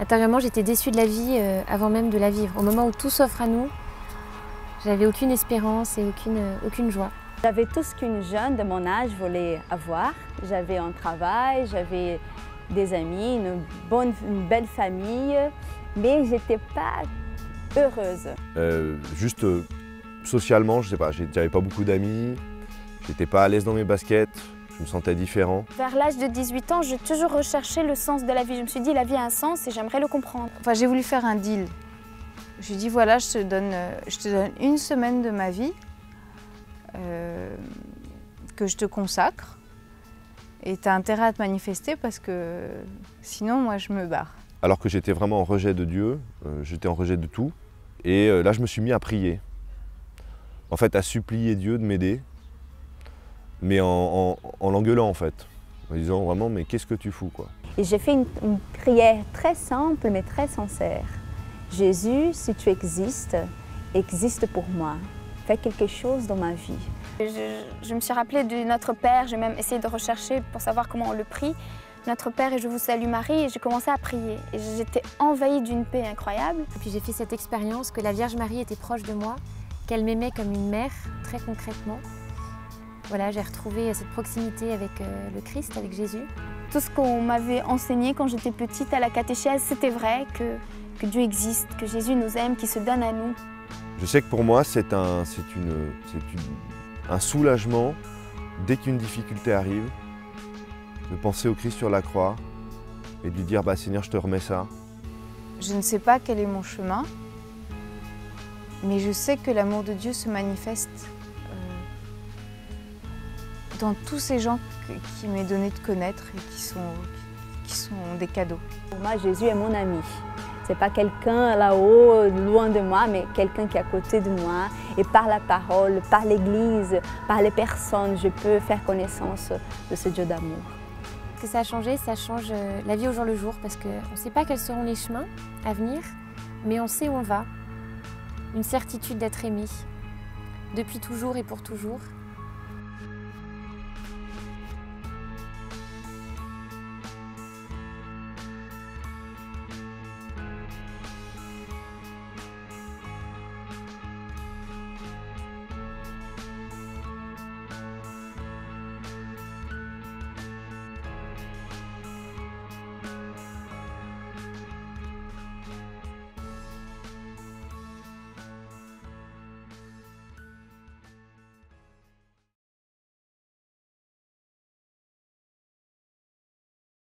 Intérieurement, j'étais déçue de la vie avant même de la vivre. Au moment où tout s'offre à nous, j'avais aucune espérance et aucune joie. J'avais tout ce qu'une jeune de mon âge voulait avoir. J'avais un travail, j'avais des amis, une belle famille, mais je n'étais pas heureuse. Juste socialement, je sais pas, j'avais pas beaucoup d'amis, j'étais pas à l'aise dans mes baskets, je me sentais différent. Vers l'âge de 18 ans, j'ai toujours recherché le sens de la vie. Je me suis dit, la vie a un sens et j'aimerais le comprendre. Enfin, j'ai voulu faire un deal. Je lui ai dit, voilà, je te donne une semaine de ma vie que je te consacre et tu as intérêt à te manifester parce que sinon, moi, je me barre. Alors que j'étais vraiment en rejet de Dieu, j'étais en rejet de tout. Et là, je me suis mis à prier. En fait, à supplier Dieu de m'aider, mais en l'engueulant en fait. En disant vraiment, mais qu'est-ce que tu fous quoi? Et j'ai fait une prière très simple, mais très sincère. Jésus, si tu existes, existe pour moi. Fais quelque chose dans ma vie. Je me suis rappelée de Notre Père, j'ai même essayé de rechercher pour savoir comment on le prie. Notre Père et je vous salue Marie, et j'ai commencé à prier. Et j'étais envahie d'une paix incroyable. Et puis j'ai fait cette expérience que la Vierge Marie était proche de moi, qu'elle m'aimait comme une mère, très concrètement. Voilà, j'ai retrouvé cette proximité avec le Christ, avec Jésus. Tout ce qu'on m'avait enseigné quand j'étais petite à la catéchèse, c'était vrai, que Dieu existe, que Jésus nous aime, qu'il se donne à nous. Je sais que pour moi, c'est un soulagement dès qu'une difficulté arrive, de penser au Christ sur la croix et de lui dire bah, « Seigneur, je te remets ça ». Je ne sais pas quel est mon chemin, mais je sais que l'amour de Dieu se manifeste dans tous ces gens qui m'est donné de connaître et qui sont des cadeaux. Pour moi, Jésus est mon ami. Ce n'est pas quelqu'un là-haut, loin de moi, mais quelqu'un qui est à côté de moi. Et par la parole, par l'Église, par les personnes, je peux faire connaissance de ce Dieu d'amour. Ce que ça a changé, ça change la vie au jour le jour parce qu'on ne sait pas quels seront les chemins à venir, mais on sait où on va. Une certitude d'être aimé, depuis toujours et pour toujours.